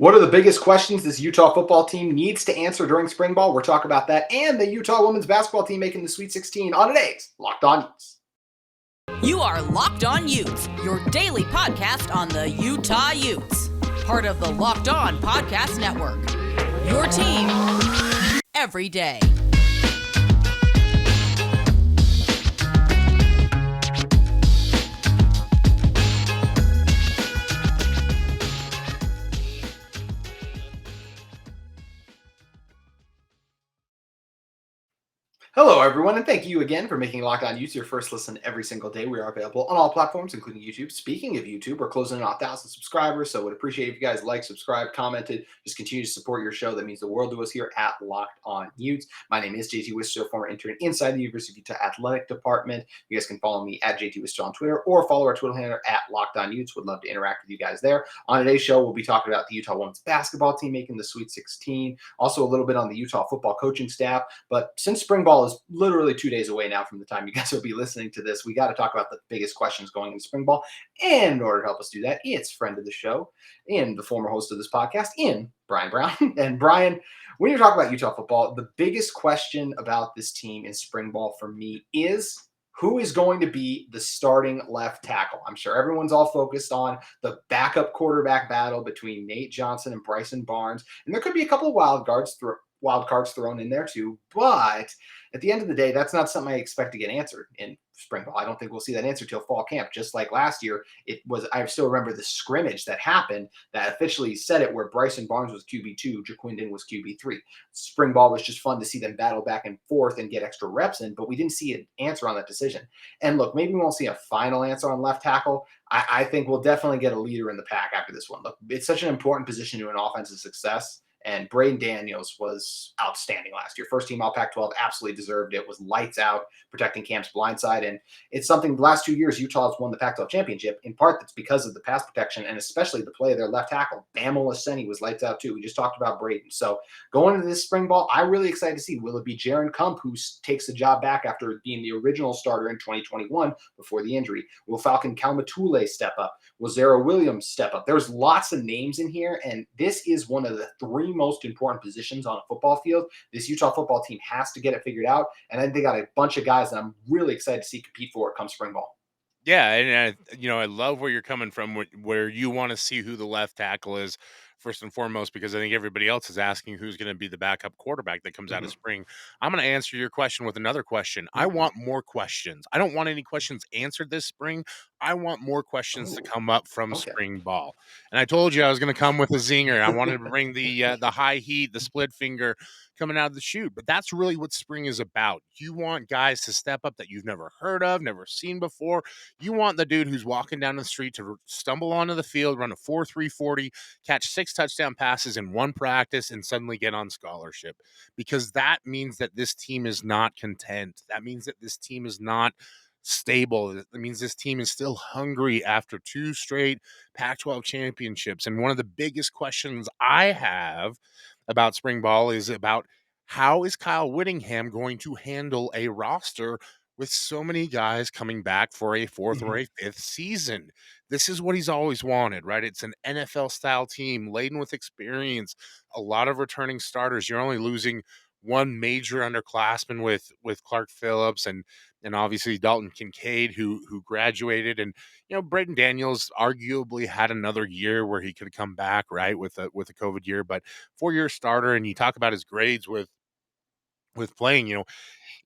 What are the biggest questions this Utah football team needs to answer during spring ball? We're talking about that and the Utah women's basketball team making the Sweet 16 on today's Locked On Utes. You are Locked On Utes, your daily podcast on the Utah Utes. Part of the Locked On Podcast Network. Your team every day. Hello, everyone, and thank you again for making Locked On Utes your first listen every single day. We are available on all platforms, including YouTube. Speaking of YouTube, we're closing in on 1,000 subscribers, so would appreciate if you guys like, subscribe, commented, just continue to support your show. That means the world to us here at Locked On Utes. My name is JT Wistrcill, former intern inside the University of Utah Athletic Department. You guys can follow me at JT Wistrcill on Twitter or follow our Twitter handle at Locked On Utes. Would love to interact with you guys there. On today's show, we'll be talking about the Utah women's basketball team making the Sweet 16, also a little bit on the Utah football coaching staff. But since spring ball is literally 2 days away now from the time you guys will be listening to this, we got to talk about the biggest questions going into spring ball. And in order to help us do that, it's friend of the show and the former host of this podcast, Bryan Brown. And Bryan, when you talk about Utah football, the biggest question about this team in spring ball for me is who is going to be the starting left tackle? I'm sure everyone's all focused on the backup quarterback battle between Nate Johnson and Bryson Barnes. And there could be a couple of wild cards thrown in there too. But at the end of the day, that's not something I expect to get answered in spring ball. I don't think we'll see that answer till fall camp. Just like last year, I still remember the scrimmage that happened that officially said it, where Bryson Barnes was QB2, Jaquindon was QB3. Spring ball was just fun to see them battle back and forth and get extra reps in, but we didn't see an answer on that decision. And look, maybe we won't see a final answer on left tackle. I think we'll definitely get a leader in the pack after this one. Look, it's such an important position to an offensive success. And Brayden Daniels was outstanding last year. First team all Pac-12, absolutely deserved it. Was lights out, protecting Camp's blindside. And it's something the last 2 years Utah has won the Pac-12 championship. In part, that's because of the pass protection and especially the play of their left tackle. Bam Olaseni was lights out too. We just talked about Brayden. So going into this spring ball, I'm really excited to see, will it be Jaron Kump who takes the job back after being the original starter in 2021 before the injury? Will Falcon Kalmatule step up? Will Zara Williams step up? There's lots of names in here, and this is one of the three most important positions on a football field. This Utah football team has to get it figured out, and then they got a bunch of guys that I'm really excited to see compete for it come spring ball. Yeah, and I love where you're coming from, where you want to see who the left tackle is first and foremost, because I think everybody else is asking who's going to be the backup quarterback that comes out of spring. I'm going to answer your question with another question. I want more questions. I don't want any questions answered this spring. I want more questions to come up from spring ball. And I told you I was going to come with a zinger. I wanted to bring the high heat, the split finger coming out of the chute. But that's really what spring is about. You want guys to step up that you've never heard of, never seen before. You want the dude who's walking down the street to stumble onto the field, run a 4.3 40, catch 6 touchdown passes in one practice, and suddenly get on scholarship. Because that means that this team is not content. That means that this team is not stable. That means this team is still hungry after 2 straight Pac-12 championships. And one of the biggest questions I have about spring ball is about how is Kyle Whittingham going to handle a roster with so many guys coming back for a 4th or a 5th season. This is what he's always wanted, right? It's an NFL-style team laden with experience, a lot of returning starters. You're only losing one major underclassman with Clark Phillips and obviously Dalton Kincaid, who graduated. And, Brayden Daniels arguably had another year where he could come back, right, with a COVID year. But 4-year starter, and you talk about his grades with playing,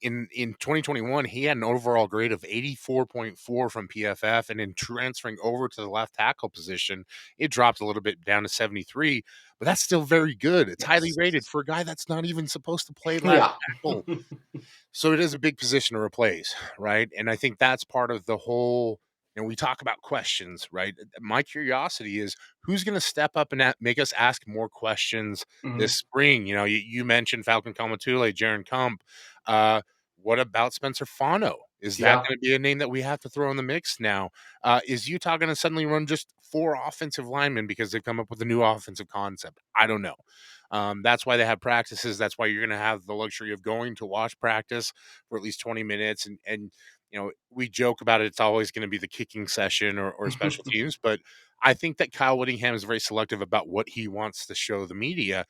in 2021, he had an overall grade of 84.4 from PFF, and in transferring over to the left tackle position, it dropped a little bit down to 73, but that's still very good. It's highly rated for a guy that's not even supposed to play left tackle. So it is a big position to replace, right? And I think that's part of the whole, we talk about questions, right? My curiosity is who's going to step up and make us ask more questions this spring. You mentioned Falcon Kalmatule, Jaron Kump. What about Spencer Fano? Is that going to be a name that we have to throw in the mix now? Is Utah going to suddenly run just 4 offensive linemen because they've come up with a new offensive concept? I don't know. That's why they have practices. That's why you're going to have the luxury of going to watch practice for at least 20 minutes and we joke about it. It's always going to be the kicking session or special teams, but I think that Kyle Whittingham is very selective about what he wants to show the media.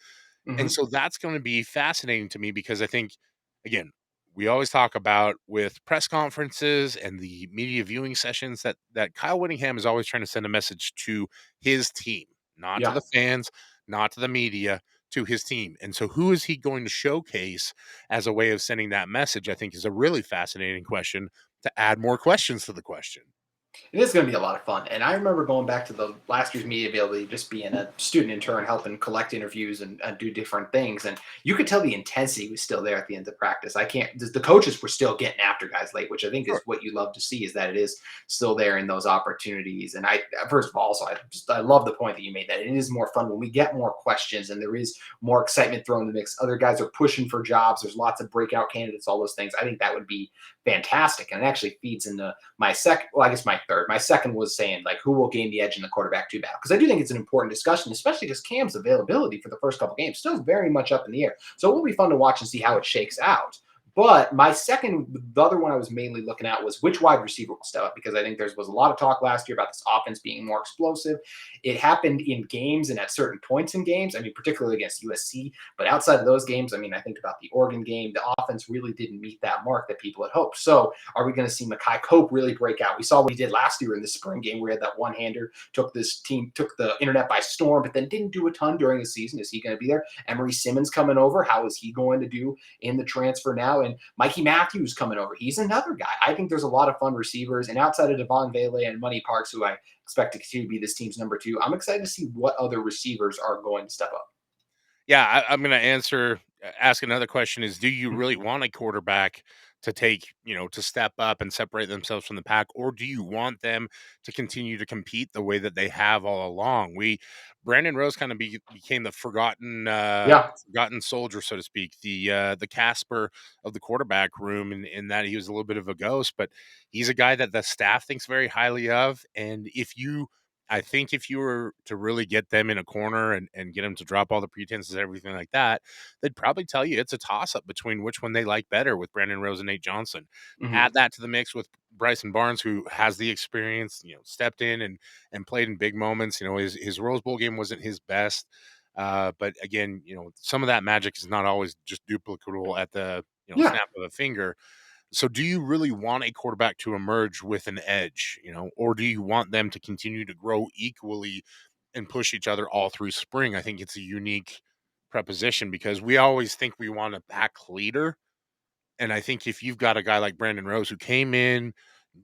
And Hmm. so that's going to be fascinating to me because I think, again, we always talk about with press conferences and the media viewing sessions that Kyle Whittingham is always trying to send a message to his team, not to Yeah. the fans, not to the media, to his team. And so who is he going to showcase as a way of sending that message? I think is a really fascinating question to add more questions to the question. It is going to be a lot of fun. And I remember going back to the last year's media availability, just being a student intern, helping collect interviews and do different things. And you could tell the intensity was still there at the end of practice. I can't, the coaches were still getting after guys late, which I think is Sure. what you love to see, is that it is still there in those opportunities. And first of all, also, I love the point that you made, that it is more fun when we get more questions and there is more excitement thrown in the mix. Other guys are pushing for jobs. There's lots of breakout candidates, all those things. I think that would be fantastic. And it actually feeds into my second, well, I guess my third. My second was saying, like, who will gain the edge in the quarterback two battle? Because I do think it's an important discussion, especially because Cam's availability for the first couple games still very much up in the air. So it will be fun to watch and see how it shakes out. But my second, the other one I was mainly looking at was which wide receiver will step up, because I think there was a lot of talk last year about this offense being more explosive. It happened in games and at certain points in games. I mean, particularly against USC, but outside of those games, I mean, I think about the Oregon game, the offense really didn't meet that mark that people had hoped. So are we going to see Makai Cope really break out? We saw what he did last year in the spring game where he had that one-hander, took the internet by storm, but then didn't do a ton during the season. Is he going to be there? Emery Simmons coming over. How is he going to do in the transfer now? And Mikey Matthews coming over. He's another guy. I think there's a lot of fun receivers. And outside of Devon Vele and Money Parks, who I expect to continue to be this team's number two, I'm excited to see what other receivers are going to step up. Yeah, I'm going to ask another question is, do you Mhm. really want a quarterback to take, to step up and separate themselves from the pack, or do you want them to continue to compete the way that they have all along? Brandon Rose kind of became the Yeah. forgotten soldier, so to speak, the Casper of the quarterback room, in that he was a little bit of a ghost, but he's a guy that the staff thinks very highly of. And I think if you were to really get them in a corner and get them to drop all the pretenses and everything like that, they'd probably tell you it's a toss up between which one they like better with Brandon Rose and Nate Johnson. Hmm. Add that to the mix with Bryson Barnes, who has the experience, stepped in and played in big moments. His Rose Bowl game wasn't his best. But again, some of that magic is not always just duplicable at the Yeah. snap of a finger. So do you really want a quarterback to emerge with an edge, or do you want them to continue to grow equally and push each other all through spring? I think it's a unique preposition because we always think we want a back leader. And I think if you've got a guy like Brandon Rose who came in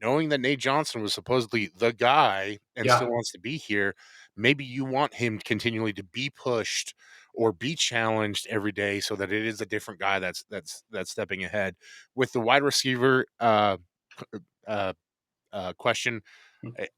knowing that Nate Johnson was supposedly the guy and Yeah. still wants to be here, maybe you want him continually to be pushed or be challenged every day so that it is a different guy that's stepping ahead. With the wide receiver uh, question,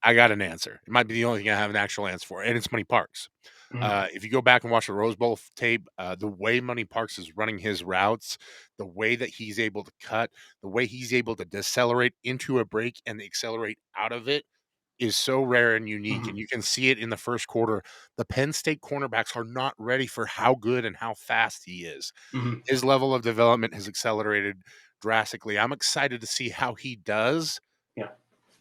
I got an answer. It might be the only thing I have an actual answer for, and it's Money Parks. Mhm. If you go back and watch the Rose Bowl tape, the way Money Parks is running his routes, the way that he's able to cut, the way he's able to decelerate into a break and accelerate out of it is so rare and unique. Mhm. And you can see it in the first quarter. The Penn State cornerbacks are not ready for how good and how fast he is. Mhm. His level of development has accelerated drastically. I'm excited to see how he does Yeah.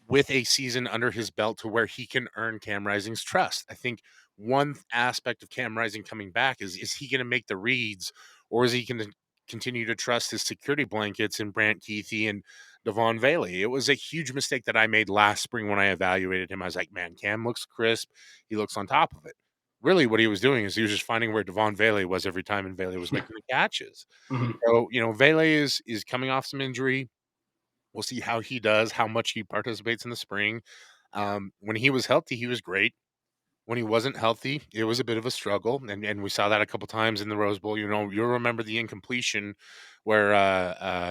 with a season under his belt to where he can earn Cam Rising's trust. I think one aspect of Cam Rising coming back is he going to make the reads, or is he going to continue to trust his security blankets in Brant Keithy and Devon Vele? It was a huge mistake that I made last spring when I evaluated him. I was like, man, Cam looks crisp. He looks on top of it. Really, what he was doing is he was just finding where Devon Vele was every time, and Vele was making the catches. Mhm. So, Vele is coming off some injury. We'll see how he does, how much he participates in the spring. When he was healthy, he was great. When he wasn't healthy, it was a bit of a struggle, and we saw that a couple times in the Rose Bowl. You'll remember the incompletion where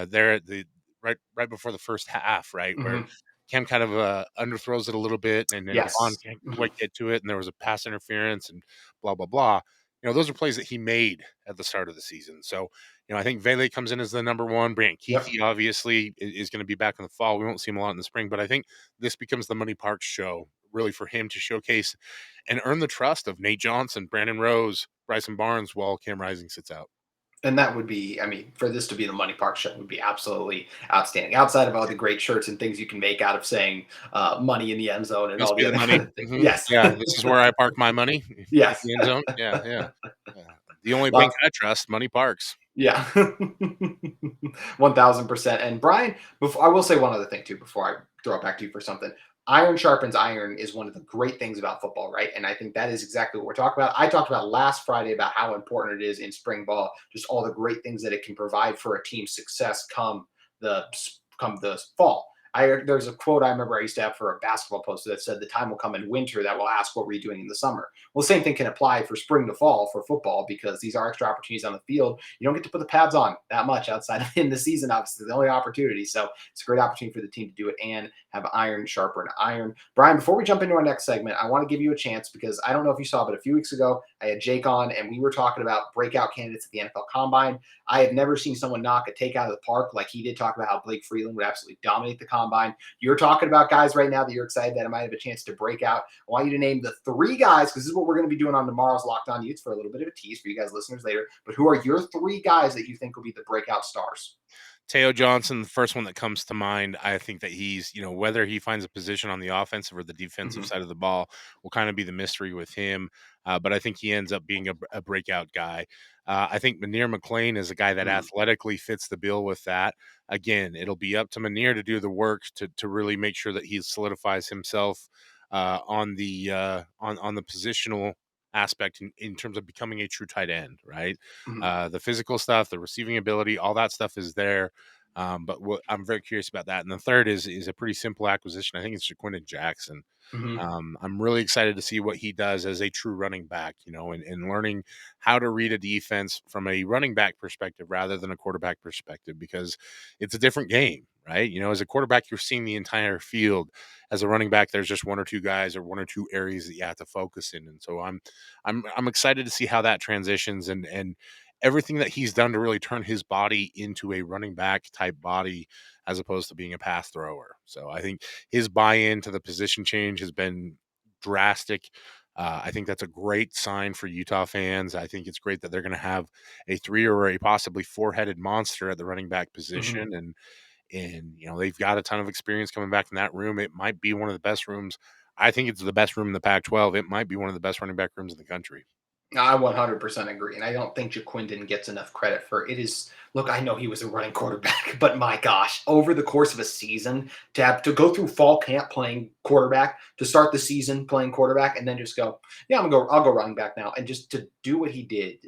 there at the right before the first half, right, where Mhm. Cam kind of underthrows it a little bit, and then Devon Yes. can't quite Mhm. get to it, and there was a pass interference, and blah blah blah. Those are plays that he made at the start of the season. So, I think Vele comes in as the number one. Brant Yep. Keithy obviously is going to be back in the fall. We won't see him a lot in the spring, but I think this becomes the Money Parks show, really, for him to showcase and earn the trust of Nate Johnson, Brandon Rose, Bryson Barnes while Cam Rising sits out. And that would be, I mean, for this to be the Money Park show would be absolutely outstanding. Outside of all the great shirts and things you can make out of saying money in the end zone and Pass all me the the other money. kind of things. Mhm. Yes. Yeah, this is where I park my money at Yes. the end zone. Yeah, yeah. Yeah. The only bank Lots, I trust, Money Parks. yeah. 1000%. And Brian, before I will say one other thing too, before I throw it back to you for something. Iron sharpens iron is one of the great things about football, right? And I think that is exactly what we're talking about. I talked about last Friday about how important it is in spring ball, just all the great things that it can provide for a team's success the come the fall. There's a quote I remember I used to have for a basketball poster that said, "The time will come in winter that will ask what were you doing in the summer." Well, same thing can apply for spring to fall for football because these are extra opportunities on the field. You don't get to put the pads on that much outside of in the season, obviously, the only opportunity. So it's a great opportunity for the team to do it and have iron sharpen iron. Brian, before we jump into our next segment, I want to give you a chance because I don't know if you saw, but a few weeks ago, I had Jake on and we were talking about breakout candidates at the NFL Combine. I have never seen someone knock a take out of the park like he did, talk about how Blake Freeland would absolutely dominate the Combine. You're talking about guys right now that you're excited that I might have a chance to break out. I want you to name the three guys, because this is what we're going to be doing on tomorrow's Locked On Utes for a little bit of a tease for you guys listeners later. But who are your three guys that you think will be the breakout stars? Teo Johnson, the first one that comes to mind. I think that he's, whether he finds a position on the offensive or the defensive Mm-hmm. side of the ball will kind of be the mystery with him. But I think he ends up being a breakout guy. I think Manir McLean is a guy that Mm-hmm. athletically fits the bill with that. Again, it'll be up to Manir to do the work to really make sure that he solidifies himself on the positional aspect in terms of becoming a true tight end, right? Mm-hmm. The physical stuff, the receiving ability, all that stuff is there. But what I'm very curious about that. And the third is a pretty simple acquisition. I think it's Jaquindon Jackson. Mm-hmm. I'm really excited to see what he does as a true running back, and learning how to read a defense from a running back perspective rather than a quarterback perspective, because it's a different game, right? As a quarterback, you're seeing the entire field. As a running back, there's just one or two guys or one or two areas that you have to focus in. And so I'm excited to see how that transitions and everything that he's done to really turn his body into a running back type body as opposed to being a pass thrower. So I think his buy-in to the position change has been drastic. I think that's a great sign for Utah fans. I think it's great that they're going to have a three or a possibly four-headed monster at the running back Mm-hmm. position, and they've got a ton of experience coming back in that room. It might be one of the best rooms. I think it's the best room in the Pac-12. It might be one of the best running back rooms in the country. I 100% agree. And I don't think Jaquindon gets enough credit for it. Is look, I know he was a running quarterback, but my gosh, over the course of a season to go through fall camp playing quarterback, to start the season playing quarterback, and then just go, yeah, I'll go running back now. And just to do what he did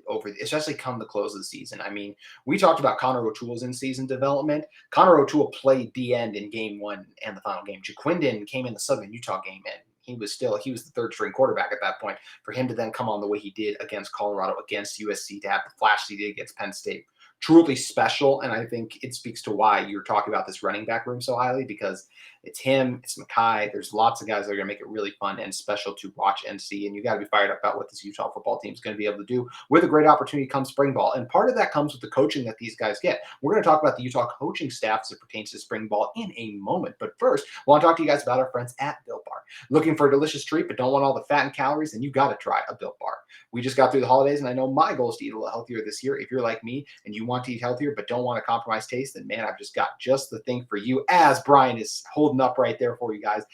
especially come the close of the season. I mean, we talked about Connor O'Toole's in season development. Connor O'Toole played the end in game one and the final game. Jaquindon came in the Southern Utah game and he was the third string quarterback at that point. For him to then come on the way he did against Colorado, against USC, to have the flash he did against Penn State, truly special. And I think it speaks to why you're talking about this running back room so highly, because it's him, it's Mackay. There's lots of guys that are going to make it really fun and special to watch and see. And you got to be fired up about what this Utah football team is going to be able to do with a great opportunity come spring ball. And part of that comes with the coaching that these guys get. We're going to talk about the Utah coaching staff as it pertains to spring ball in a moment. But first, I want to talk to you guys about our friends at Built Bar. Looking for a delicious treat but don't want all the fat and calories? Then you got to try a Built Bar. We just got through the holidays, and I know my goal is to eat a little healthier this year. If you're like me and you want to eat healthier but don't want to compromise taste, then man, I've just got just the thing for you, as Brian is holding up right there for you guys.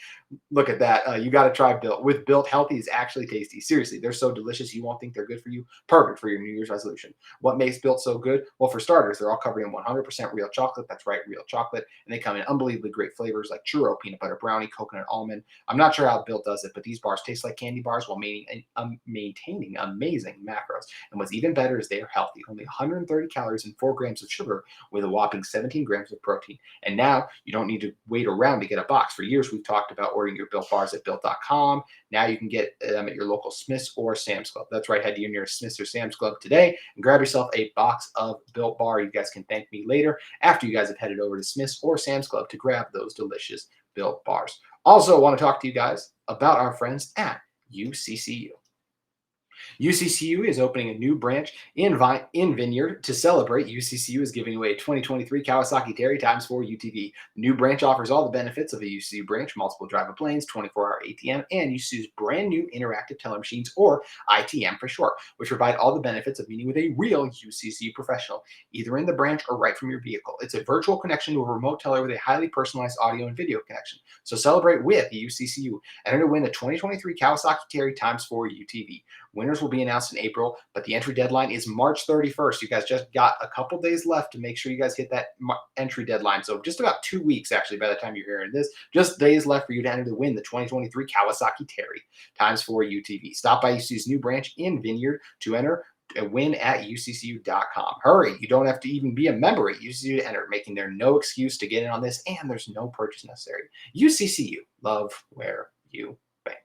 Look at that. You got to try Built. With Built, healthy is actually tasty. Seriously, they're so delicious you won't think they're good for you. Perfect for your New Year's resolution. What makes Built so good? Well, for starters, they're all covered in 100% real chocolate. That's right, real chocolate. And they come in unbelievably great flavors like churro, peanut butter brownie, coconut almond. I'm not sure how Built does it, but these bars taste like candy bars while maintaining amazing macros. And what's even better is they are healthy. Only 130 calories and 4 grams of sugar with a whopping 17 grams of protein. And now you don't need to wait around to get a box. For years, we've talked about ordering your Built bars at Built.com. Now you can get them at your local Smith's or Sam's Club. That's right. Head to your nearest Smith's or Sam's Club today and grab yourself a box of Built Bar. You guys can thank me later after you guys have headed over to Smith's or Sam's Club to grab those delicious Built Bars. Also, want to talk to you guys about our friends at UCCU. UCCU is opening a new branch in Vineyard. To celebrate, UCCU is giving away a 2023 Kawasaki Terry x4 UTV. The new branch offers all the benefits of a UCCU branch: multiple driver planes, 24-hour ATM, and UCCU's brand new interactive teller machines, or ITM for short, which provide all the benefits of meeting with a real UCCU professional, either in the branch or right from your vehicle. It's a virtual connection to a remote teller with a highly personalized audio and video connection. So celebrate with UCCU. Enter to win the 2023 Kawasaki Terry x4 UTV. Winners will be announced in April, but the entry deadline is March 31st. You guys just got a couple days left to make sure you guys hit that entry deadline. So just about 2 weeks, actually, by the time you're hearing this, just days left for you to enter to win the 2023 Kawasaki Terry x4 UTV. Stop by UCCU's new branch in Vineyard to enter a win at uccu.com. Hurry, you don't have to even be a member at UCCU to enter, making there no excuse to get in on this, and there's no purchase necessary. UCCU, love where you bank.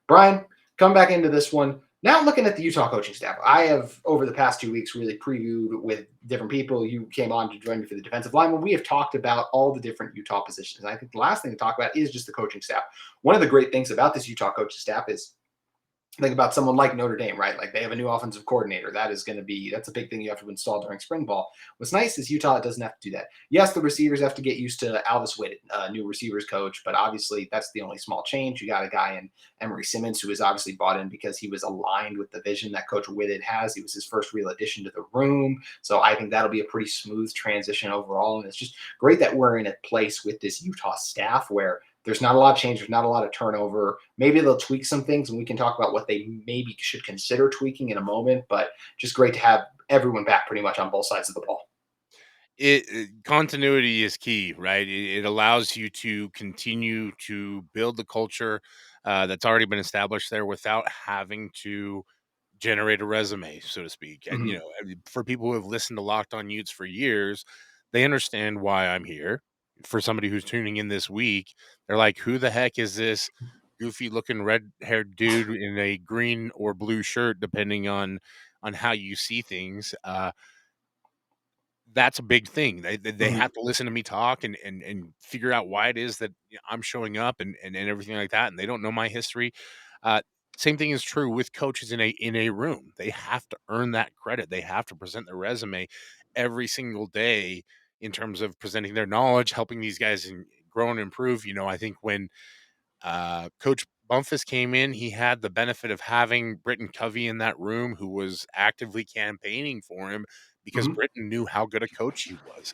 Brian, come back into this one. Now looking at the Utah coaching staff, I have over the past 2 weeks really previewed with different people. You came on to join me for the defensive line when we have talked about all the different Utah positions. And I think the last thing to talk about is just the coaching staff. One of the great things about this Utah coaching staff is, think about someone like Notre Dame, right? Like they have a new offensive coordinator. That's a big thing you have to install during spring ball. What's nice is Utah doesn't have to do that. Yes, the receivers have to get used to Alvis Whittingham, new receivers coach, but obviously that's the only small change. You got a guy in Emory Simmons who is obviously bought in because he was aligned with the vision that Coach Whitted has. He was his first real addition to the room. So I think that'll be a pretty smooth transition overall. And it's just great that we're in a place with this Utah staff where there's not a lot of change. There's not a lot of turnover. Maybe they'll tweak some things, and we can talk about what they maybe should consider tweaking in a moment. But just great to have everyone back pretty much on both sides of the ball. Continuity is key, right? It allows you to continue to build the culture that's already been established there without having to generate a resume, so to speak. And Mhm. I mean, for people who have listened to Locked On Utes for years, they understand why I'm here. For somebody who's tuning in this week, they're like, "Who the heck is this goofy-looking red-haired dude in a green or blue shirt?" Depending on how you see things. That's a big thing. They Mhm. have to listen to me talk and figure out why it is that I'm showing up and everything like that, and they don't know my history. Uh, Same thing is true with coaches in a room. They have to earn that credit. They have to present their resume every single day in terms of presenting their knowledge, helping these guys grow and improve. I think when Coach Bumpus came in, he had the benefit of having Britton Covey in that room who was actively campaigning for him because Mhm. Britton knew how good a coach he was.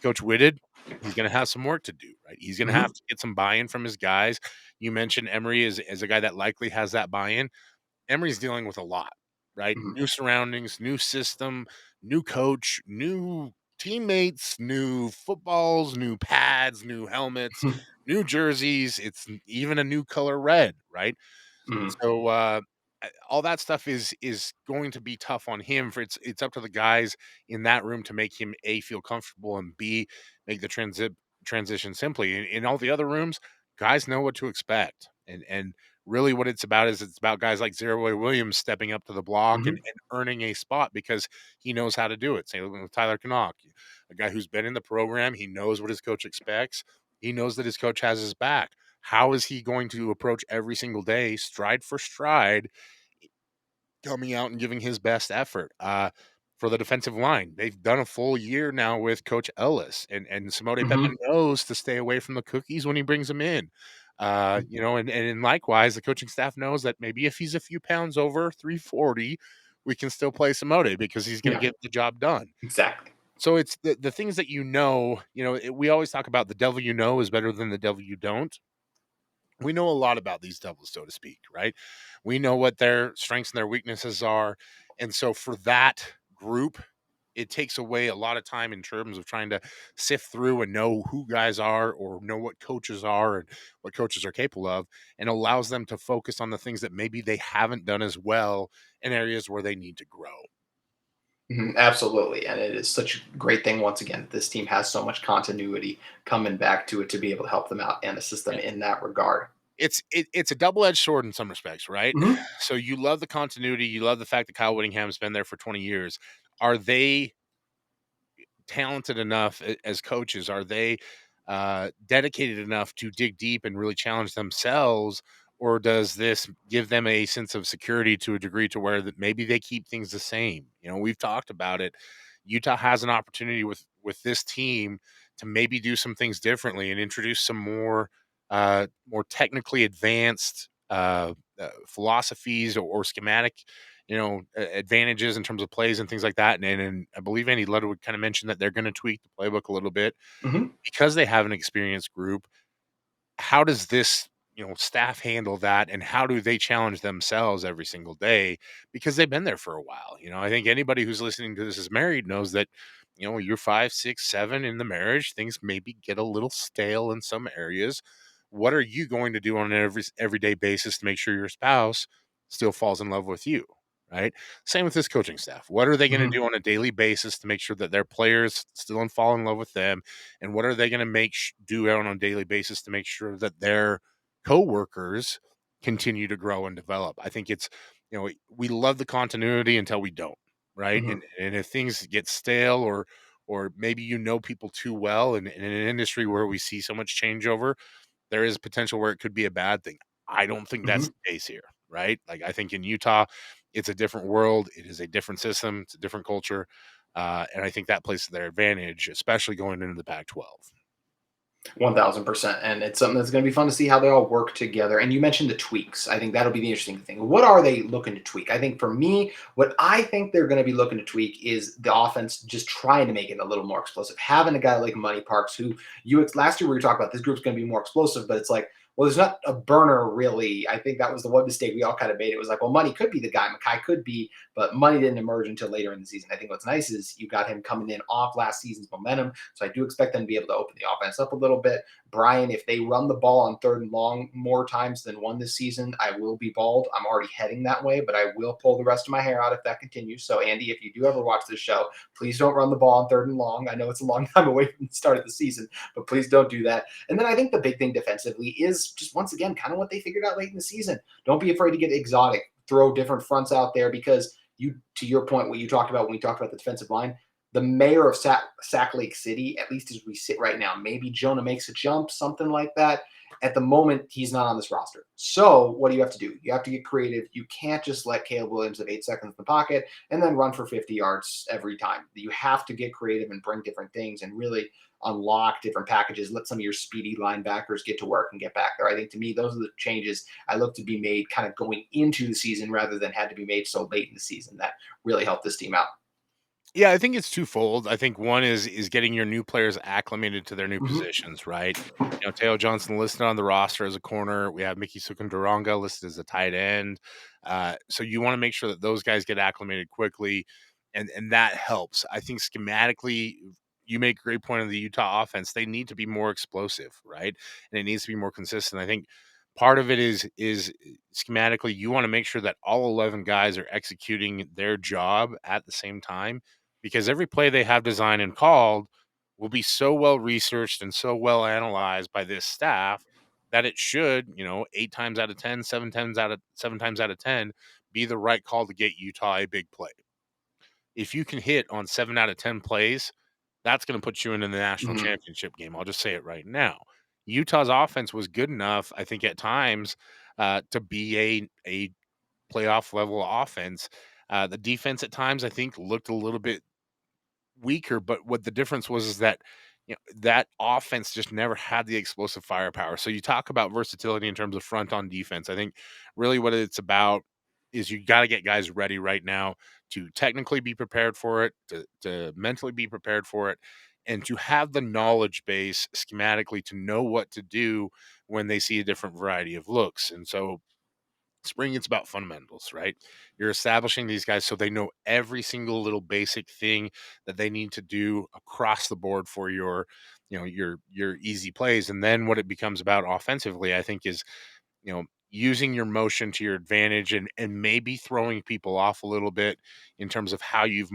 Coach Whitted, he's going to have some work to do, right? He's going to have Mhm. to get some buy-in from his guys. You mentioned Emery as a guy that likely has that buy-in. Emery's dealing with a lot, right? Mhm. New surroundings, new system, new coach, new teammates, new footballs, new pads, new helmets, Mhm. new jerseys. It's even a new color red, right? Mhm. So all that stuff is going to be tough on him. For it's up to the guys in that room to make him A, feel comfortable, and B, make the transition simply. In all the other rooms, guys know what to expect, and really what it's about is it's about guys like Zero Way Williams stepping up to the block Mhm. and earning a spot because he knows how to do it. Same with Tyler Knock, a guy who's been in the program. He knows what his coach expects. He knows that his coach has his back. How is he going to approach every single day, stride for stride, coming out and giving his best effort? For the defensive line, they've done a full year now with Coach Ellis, and Samote Pepin Mhm. knows to stay away from the cookies when he brings them in. And likewise, the coaching staff knows that maybe if he's a few pounds over 340, we can still play Samote because he's going to Yeah, get the job done. exactly. So it's the things that we always talk about the devil you know is better than the devil you don't. We know a lot about these devils, so to speak, right? We know what their strengths and their weaknesses are. And so for that group, it takes away a lot of time in terms of trying to sift through and know who guys are or know what coaches are and what coaches are capable of, and allows them to focus on the things that maybe they haven't done as well in areas where they need to grow. Mhm. Absolutely. And it is such a great thing, once again, that this team has so much continuity coming back to it to be able to help them out and assist them Yeah. in that regard. It's a double-edged sword in some respects, right? Mhm. So you love the continuity, you love the fact that Kyle Whittingham's been there for 20 years. Are they talented enough as coaches? Are they dedicated enough to dig deep and really challenge themselves? or does this give them a sense of security to a degree to where that maybe they keep things the same? We've talked about it. Utah has an opportunity with this team to maybe do some things differently and introduce some more technically advanced philosophies or schematic advantages in terms of plays and things like that. And I believe Andy Ludwig kind of mentioned that they're going to tweak the playbook a little bit Hmm. because they have an experienced group. How does this staff handle that, and how do they challenge themselves every single day because they've been there for a while? I think anybody who's listening to this is married knows that you're 5, 6, 7 in the marriage, things maybe get a little stale in some areas. What are you going to do on an everyday basis to make sure your spouse still falls in love with you, right? Same with this coaching staff. What are they going to Hmm. do on a daily basis to make sure that their players still fall in love with them? And what are they going to do on a daily basis to make sure that their coworkers continue to grow and develop? I think it's we love the continuity until we don't, right? Hmm. And if things get stale or maybe people too well in an industry where we see so much changeover, there is potential where it could be a bad thing. I don't think that's Hmm. the case here, right? Like, I think in Utah, it's a different world. It is a different system. It's a different culture. And I think that plays to their advantage, especially going into the Pac-12. 1000%. And it's something that's going to be fun to see how they all work together. And you mentioned the tweaks. I think that'll be the interesting thing. What are they looking to tweak? I think for me, what I think they're going to be looking to tweak is the offense, just trying to make it a little more explosive. Having a guy like Money Parks, who last year we were talking about this group's going to be more explosive, but it's like, well, there's not a burner really. I think that was the one mistake we all kind of made. It was like, well, Money could be the guy, Mackay could be, but Money didn't emerge until later in the season. I think what's nice is you got him coming in off last season's momentum. So I do expect them to be able to open the offense up a little bit. Bryan, if they run the ball on 3rd and long more times than one this season, I will be bald. I'm already heading that way, but I will pull the rest of my hair out if that continues. So, Andy, if you do ever watch this show, please don't run the ball on 3rd and long. I know it's a long time away from the start of the season, but please don't do that. And then I think the big thing defensively is just, once again, kind of what they figured out late in the season. Don't be afraid to get exotic, throw different fronts out there, because to your point, what you talked about when we talked about the defensive line, the mayor of Sac Lake City, at least as we sit right now, maybe Jonah makes a jump, something like that. At the moment, he's not on this roster. So what do you have to do? You have to get creative. You can't just let Caleb Williams have 8 seconds in the pocket and then run for 50 yards every time. You have to get creative and bring different things and really unlock different packages. Let some of your speedy linebackers get to work and get back there. I think, to me, those are the changes I look to be made kind of going into the season rather than had to be made so late in the season that really helped this team out. Yeah, I think it's twofold. I think one is getting your new players acclimated to their new Mhm. positions, right? Teo Johnson listed on the roster as a corner. We have Mickey Sukunduranga listed as a tight end. So you want to make sure that those guys get acclimated quickly, and that helps. I think schematically, you make a great point on the Utah offense. They need to be more explosive, right? And it needs to be more consistent. I think part of it is schematically, you want to make sure that all 11 guys are executing their job at the same time, because every play they have designed and called will be so well researched and so well analyzed by this staff that it should, 8 times out of 10, 7 times out of 10, be the right call to get Utah a big play. If you can hit on 7 out of 10 plays, that's going to put you into the national Mhm. championship game. I'll just say it right now. Utah's offense was good enough, I think, at times to be a playoff level offense. The defense at times, I think, looked a little bit weaker, but what the difference was is that that offense just never had the explosive firepower. So you talk about versatility in terms of front on defense. I think really what it's about is you got to get guys ready right now to technically be prepared for it, to mentally be prepared for it, and to have the knowledge base schematically to know what to do when they see a different variety of looks. And so spring, it's about fundamentals, right? You're establishing these guys so they know every single little basic thing that they need to do across the board for your easy plays. And then what it becomes about offensively, I think, is using your motion to your advantage and maybe throwing people off a little bit in terms of how you've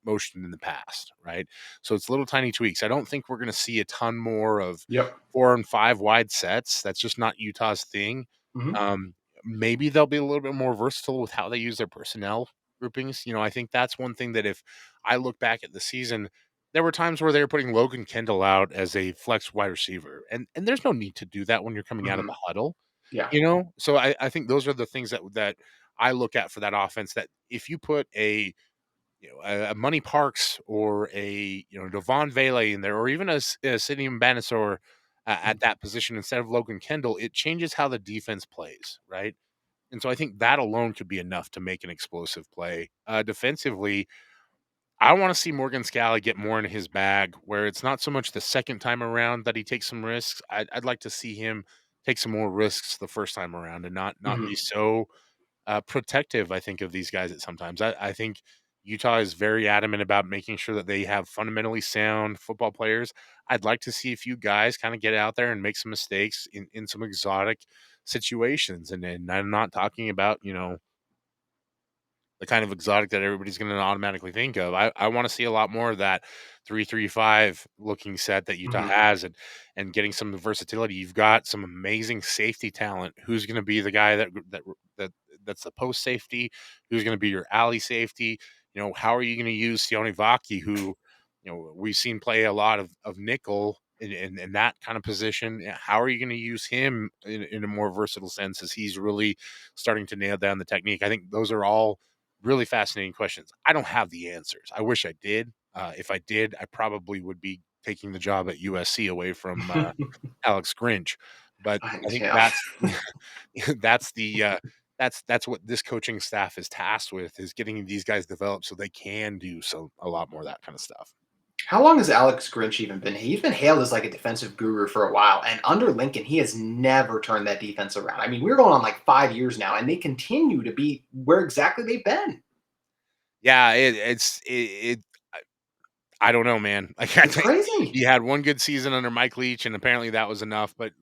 motioned in the past, right? So it's little tiny tweaks. I don't think we're going to see a ton more of Yep. 4 and 5 wide sets. That's just not Utah's thing. Mhm. um Maybe they'll be a little bit more versatile with how they use their personnel groupings. I think that's one thing that if I look back at the season, there were times where they were putting Logan Kendall out as a flex wide receiver, and there's no need to do that when you're coming out of the Mhm. huddle. Yeah. So I think those are the things that I look at for that offense, that if you put a Money Parks or Devon Vele in there, or even a Sidney Bannister at that position instead of Logan Kendall, it changes how the defense plays, right? And so I think that alone could be enough to make an explosive play. Defensively, I want to see Morgan Scally get more in his bag, where it's not so much the second time around that he takes some risks. I'd like to see him take some more risks the first time around and not be Mhm. so protective, I think, of these guys at sometimes. I think Utah is very adamant about making sure that they have fundamentally sound football players. I'd like to see a few guys kind of get out there and make some mistakes in some exotic situations. And I'm not talking about, the kind of exotic that everybody's going to automatically think of. I want to see a lot more of that 3-3-5 looking set that Utah Mhm. has, and getting some versatility. You've got some amazing safety talent. Who's going to be the guy that that's the post safety? Who's going to be your alley safety? How are you going to use Sione Vaki, who we've seen play a lot of nickel in that kind of position? How are you going to use him in a more versatile sense, as he's really starting to nail down the technique? I think those are all really fascinating questions. I don't have the answers. I wish I did. If I did, I probably would be taking the job at USC away from Alex Grinch. But I think Yeah. that's that's the that's what this coaching staff is tasked with, is getting these guys developed so they can do a lot more of that kind of stuff. How long has Alex Grinch even been? He's been hailed as like a defensive guru for a while, and under Lincoln, he has never turned that defense around. I mean, we're going on like 5 years now, and they continue to be where exactly they've been. Yeah, I don't know, man. Like, I It's think crazy. he had one good season under Mike Leach, and apparently that was enough. But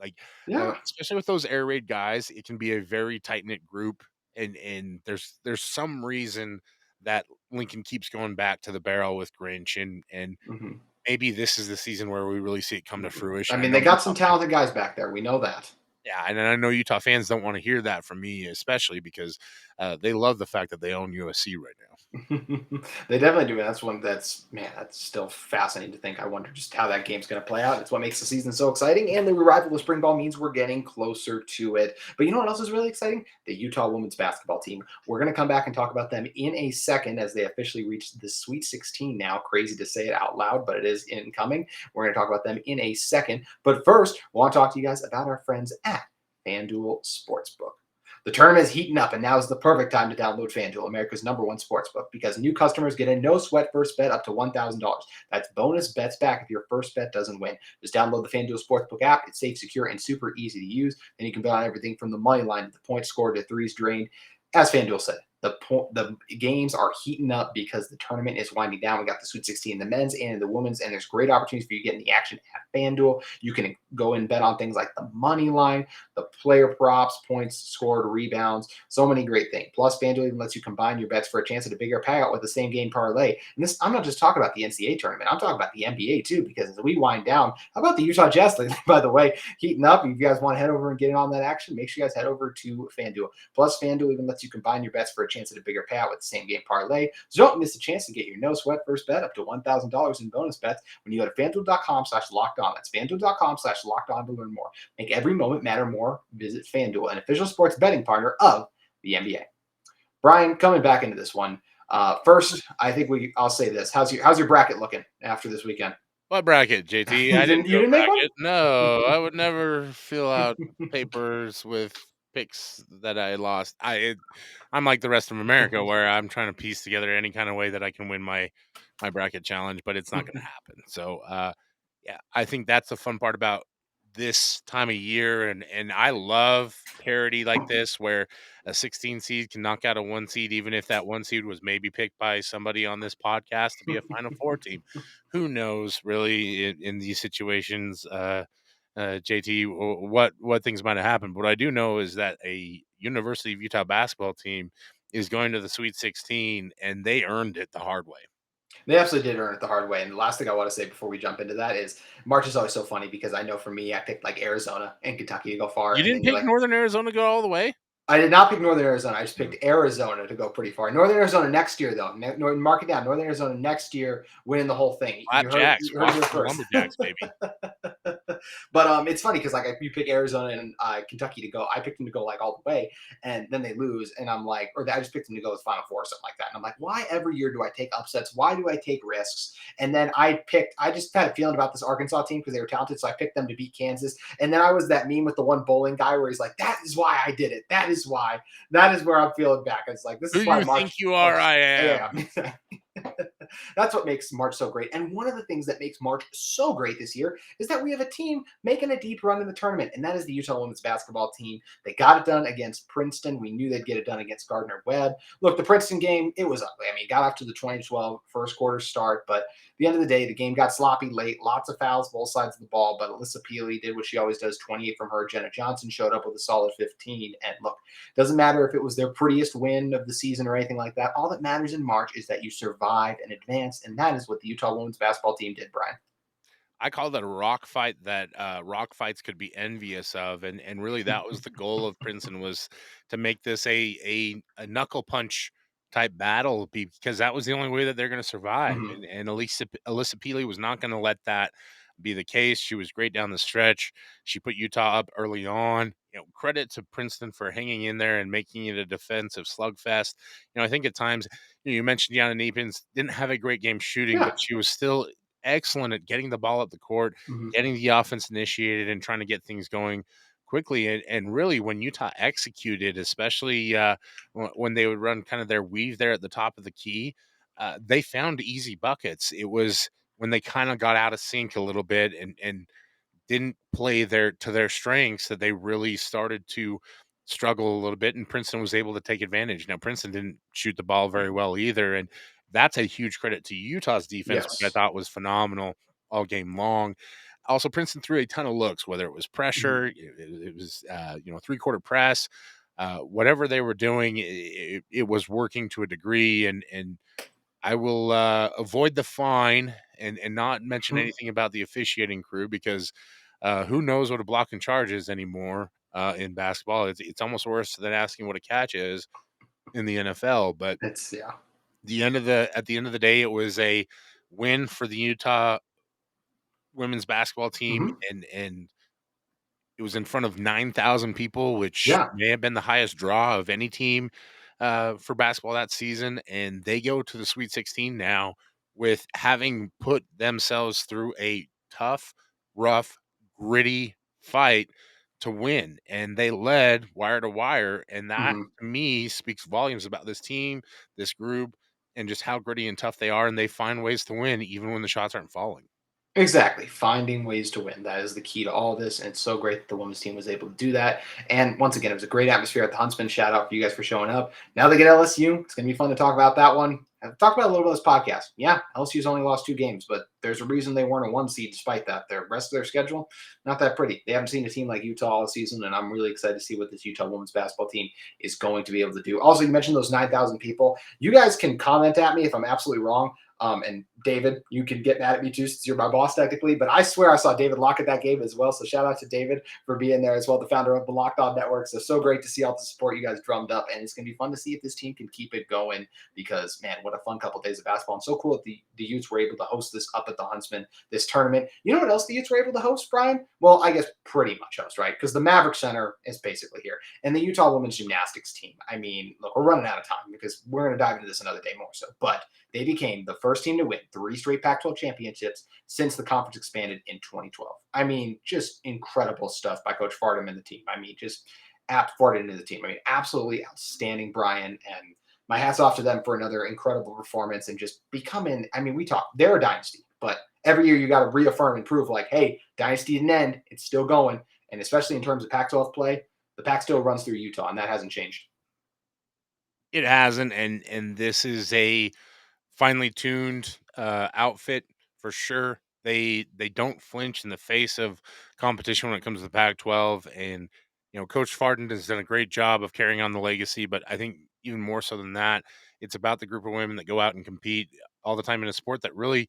Yeah. especially with those air raid guys, it can be a very tight knit group, and there's some reason that Lincoln keeps going back to the barrel with Grinch, and Mhm. maybe this is the season where we really see it come to I fruition. I mean, know they got some Utah fans. talented guys back there. We know that. Yeah, and I know Utah fans don't want to hear that from me, especially because they love the fact that they own USC right now. They definitely do. That's one that's, man, that's still fascinating to think. I wonder just how that game's going to play out. It's what makes the season so exciting. And the arrival of spring ball means we're getting closer to it. But you know what else is really exciting? The Utah women's basketball team. We're going to come back and talk about them in a second as they officially reached the Sweet 16 now. Crazy to say it out loud, but it is incoming. We're going to talk about them in a second. But first, I want to talk to you guys about our friends at FanDuel Sportsbook. The tournament is heating up, and now is the perfect time to download FanDuel, America's #1 sportsbook, because new customers get a no-sweat first bet up to $1,000. That's bonus bets back if your first bet doesn't win. Just download the FanDuel Sportsbook app. It's safe, secure, and super easy to use. And you can bet on everything from the money line to the points scored to threes drained. As FanDuel said, the games are heating up because the tournament is winding down. We got the Sweet 16, the men's and the women's, and there's great opportunities for you to get in the action at FanDuel. You can go and bet on things like the money line, the player props, points scored, rebounds, so many great things. Plus, FanDuel even lets you combine your bets for a chance at a bigger payout with the same game parlay. And this, I'm not just talking about the NCAA tournament. I'm talking about the NBA too, because as we wind down, how about the Utah Jazz lately, by the way, heating up? If you guys want to head over and get in on that action, make sure you guys head over to FanDuel. Plus, FanDuel even lets you combine your bets for a chance at a bigger payout with the same game parlay. So don't miss a chance to get your no sweat first bet up to $1,000 in bonus bets when you go to FanDuel.com/lockedon. That's FanDuel.com/lockedon to learn more. Make every moment matter more. Visit FanDuel, an official sports betting partner of the NBA. Brian, coming back into this one. First, I think I'll say this. How's your bracket looking after this weekend? What bracket, JT? you I didn't didn't do you a didn't make one? bracket. No, I would never fill out papers with picks that I lost. I'm like the rest of America, where I'm trying to piece together any kind of way that I can win my bracket challenge, but it's not going to happen. So, yeah, I think that's the fun part about this time of year, and I love parity like this, where a 16 seed can knock out a 1 seed, even if that 1 seed was maybe picked by somebody on this podcast to be a Final Four team. Who knows, really, in these situations, JT, what things might have happened. But what I do know is that a University of Utah basketball team is going to the Sweet 16, and they earned it the hard way. They absolutely did earn it the hard way. And the last thing I want to say before we jump into that is March is always so funny because I know for me, I picked like Arizona and Kentucky to go far. You And then didn't you're pick like, Northern Arizona to go all the way? I did not pick Northern Arizona. I just picked Arizona to go pretty far. Northern Arizona next year, though. Mark it down. Northern Arizona next year, winning the whole thing. You heard Flapjacks, it here Washington first. Lumberjacks, baby. But it's funny because like you pick Arizona and Kentucky to go. I picked them to go like all the way, and then they lose, and I'm like, or I just picked them to go as Final Four or something like that. And I'm like, why every year do I take upsets? Why do I take risks? And then I just had a feeling about this Arkansas team because they were talented, so I picked them to beat Kansas. And then I was that meme with the one bowling guy where he's like, that is why I did it. That is why. That is where I'm feeling back. It's like this Who is why you think March. you are, I am. Yeah. That's what makes March so great. And one of the things that makes March so great this year is that we have a team making a deep run in the tournament, and that is the Utah women's basketball team. They got it done against Princeton. We knew they'd get it done against Gardner Webb. Look, the Princeton game, it was ugly. I mean, got off to the 2012 first quarter start, but at the end of the day, the game got sloppy late, lots of fouls both sides of the ball, but Alyssa Peely did what she always does, 28 from her. Jenna Johnson showed up with a solid 15. And look, doesn't matter if it was their prettiest win of the season or anything like that. All that matters in March is that you survive and advance, and that is what the Utah women's basketball team did, Brian. I call that a rock fight that rock fights could be envious of, and really that was the goal of Princeton, was to make this a knuckle punch type battle, because that was the only way that they're going to survive. Mhm. And Alyssa Peely was not going to let that be the case. She was great down the stretch. She put Utah up early on. Credit to Princeton for hanging in there and making it a defensive slugfest. I think at times, you mentioned Yana Neepins didn't have a great game shooting, but Yeah. she was still excellent at getting the ball up the court, Mhm. getting the offense initiated, and trying to get things going quickly. And really, when Utah executed, especially when they would run kind of their weave there at the top of the key, they found easy buckets. It was when they kind of got out of sync a little bit and didn't play to their strengths that they really started to struggle a little bit, and Princeton was able to take advantage. Now, Princeton didn't shoot the ball very well either, and that's a huge credit to Utah's defense, which I Yes. thought was phenomenal all game long. Also, Princeton threw a ton of looks, whether it was Mhm. pressure, it was three-quarter press, whatever they were doing, it was working to a degree. And I will avoid the fine and not mention Mhm. anything about the officiating crew, because who knows what a block and charge is anymore in basketball. It's almost worse than asking what a catch is in the NFL. But It's yeah. at the end of the day, it was a win for the Utah women's basketball team, Mhm. and it was in front of 9,000 people, which Yeah. may have been the highest draw of any team for basketball that season. And they go to the Sweet 16 now with having put themselves through a tough, rough, gritty fight to win. And they led wire to wire. And that, Mhm. to me, speaks volumes about this team, this group, and just how gritty and tough they are. And they find ways to win even when the shots aren't falling. Exactly. Finding ways to win. That is the key to all this. And it's so great that the women's team was able to do that. And once again, it was a great atmosphere at the Huntsman. Shout out for you guys for showing up. Now they get LSU. It's going to be fun to talk about that one. I've talked about a little bit of this podcast. Yeah, LSU's only lost 2 games, but there's a reason they weren't a 1 seed despite that. The rest of their schedule, not that pretty. They haven't seen a team like Utah all season, and I'm really excited to see what this Utah women's basketball team is going to be able to do. Also, you mentioned those 9,000 people. You guys can comment at me if I'm absolutely wrong. And David, you can get mad at me too since you're my boss technically, but I swear I saw David Lock at that game as well. So shout out to David for being there as well, the founder of the Locked On Network. So great to see all the support you guys drummed up, and it's going to be fun to see if this team can keep it going because man, what a fun couple of days of basketball. And so cool that the Utes were able to host this up at the Huntsman, this tournament. You know what else the Utes were able to host, Brian? Well, I guess pretty much host, right? Because the Maverick Center is basically here. And the Utah women's gymnastics team. I mean, look, we're running out of time because we're going to dive into this another day more so. But they became the first team to win 3 straight Pac-12 championships since the conference expanded in 2012. I mean, just incredible stuff by Coach Fardham and the team. I mean, just Fardham into the team. I mean, absolutely outstanding, Brian. And my hat's off to them for another incredible performance and just becoming. I mean, they're a dynasty, but every year you got to reaffirm and prove, like, hey, dynasty didn't end; it's still going. And especially in terms of Pac-12 play, the Pac still runs through Utah, and that hasn't changed. It hasn't, and this is a finely tuned outfit for sure. They don't flinch in the face of competition when it comes to the Pac-12, and Coach Farden has done a great job of carrying on the legacy. But I think even more so than that, it's about the group of women that go out and compete all the time in a sport that really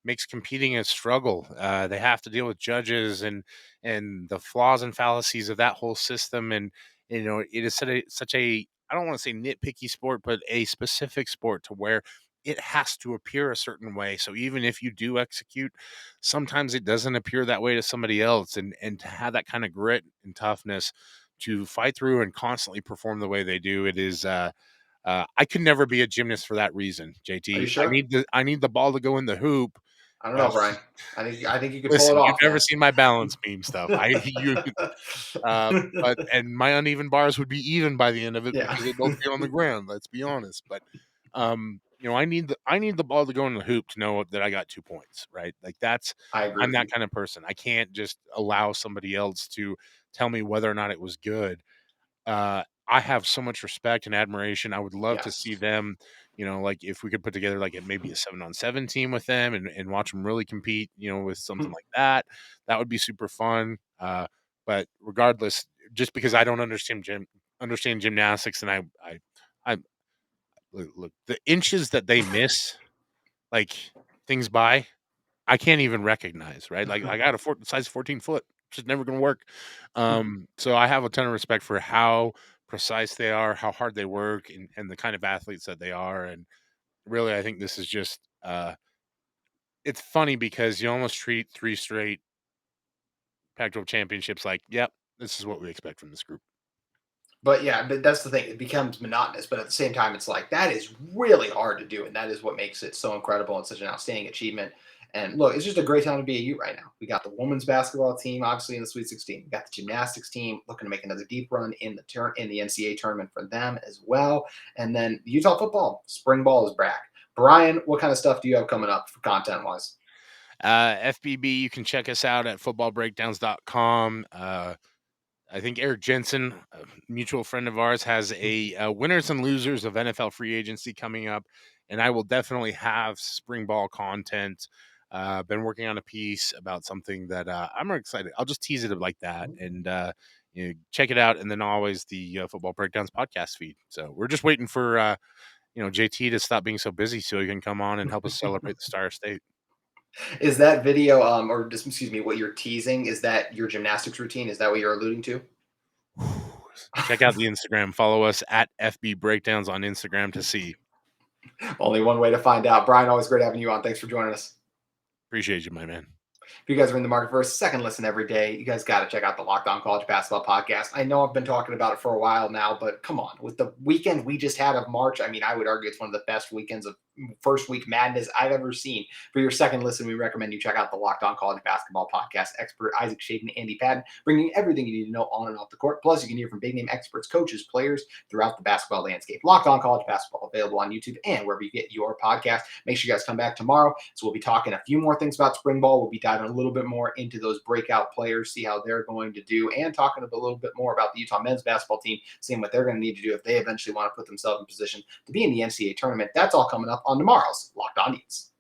makes competing a struggle. They have to deal with judges and the flaws and fallacies of that whole system, and it is such a I don't want to say nitpicky sport, but a specific sport to where it has to appear a certain way. So even if you do execute, sometimes it doesn't appear that way to somebody else. And to have that kind of grit and toughness to fight through and constantly perform the way they do, it is I could never be a gymnast for that reason, Are you JT. sure? I need the ball to go in the hoop. I don't Uh, know, Brian. I think you could pull it listen, you've off, never man. seen my balance beam stuff. I you but and my uneven bars would be even by the end of it Yeah. because they'd both be on the ground, let's be honest. But I need the ball to go in the hoop to know that I got 2 points, right? Like I agree I'm with that you. kind of person. I can't just allow somebody else to tell me whether or not it was good. I have so much respect and admiration. I would love to see Yes. them, like if we could put together like maybe a 7-on-7 team with them and watch them really compete, with something like that. That would be super fun. But regardless, just because I don't understand gymnastics, and I look the inches that they miss, like things by, I can't even recognize, right? Like I got a size 14 foot, just never gonna work. So I have a ton of respect for how precise they are, how hard they work, and the kind of athletes that they are. And really, I think this is just it's funny because you almost treat 3 straight Pac-12 championships like, yep, this is what we expect from this group. But yeah, but that's the thing. It becomes monotonous, but at the same time, it's like that is really hard to do, and that is what makes it so incredible and such an outstanding achievement. And look, it's just a great time to be a Ute right now. We got the women's basketball team, obviously in the Sweet 16. We got the gymnastics team looking to make another deep run in the NCAA tournament for them as well. And then Utah football, spring ball is back. Brian, what kind of stuff do you have coming up for content wise? FBB, you can check us out at footballbreakdowns.com. I think Eric Jensen, a mutual friend of ours, has a winners and losers of NFL free agency coming up, and I will definitely have spring ball content. Been working on a piece about something that I'm excited. I'll just tease it like that, and check it out. And then always the Football Breakdowns podcast feed. So we're just waiting for JT to stop being so busy so he can come on and help us celebrate the Star State. Is that video, or just excuse me, what you're teasing? Is that your gymnastics routine? Is that what you're alluding to? Check out the Instagram. Follow us at FB Breakdowns on Instagram to see. Only one way to find out. Brian, always great having you on. Thanks for joining us. Appreciate you, my man. If you guys are in the market for a second listen every day, you guys got to check out the Locked On College Basketball Podcast. I know I've been talking about it for a while now, but come on. With the weekend we just had of March, I mean, I would argue it's one of the best weekends of first week madness I've ever seen. For your second listen, we recommend you check out the Locked On College Basketball Podcast. Expert Isaac Shaden and Andy Patton bringing you everything you need to know on and off the court. Plus, you can hear from big name experts, coaches, players throughout the basketball landscape. Locked On College Basketball, available on YouTube and wherever you get your podcast. Make sure you guys come back tomorrow. So we'll be talking a few more things about spring ball. We'll be diving a little bit more into those breakout players, see how they're going to do, and talking a little bit more about the Utah men's basketball team, seeing what they're going to need to do if they eventually want to put themselves in position to be in the NCAA tournament. That's all coming up on tomorrow's Locked On Utes.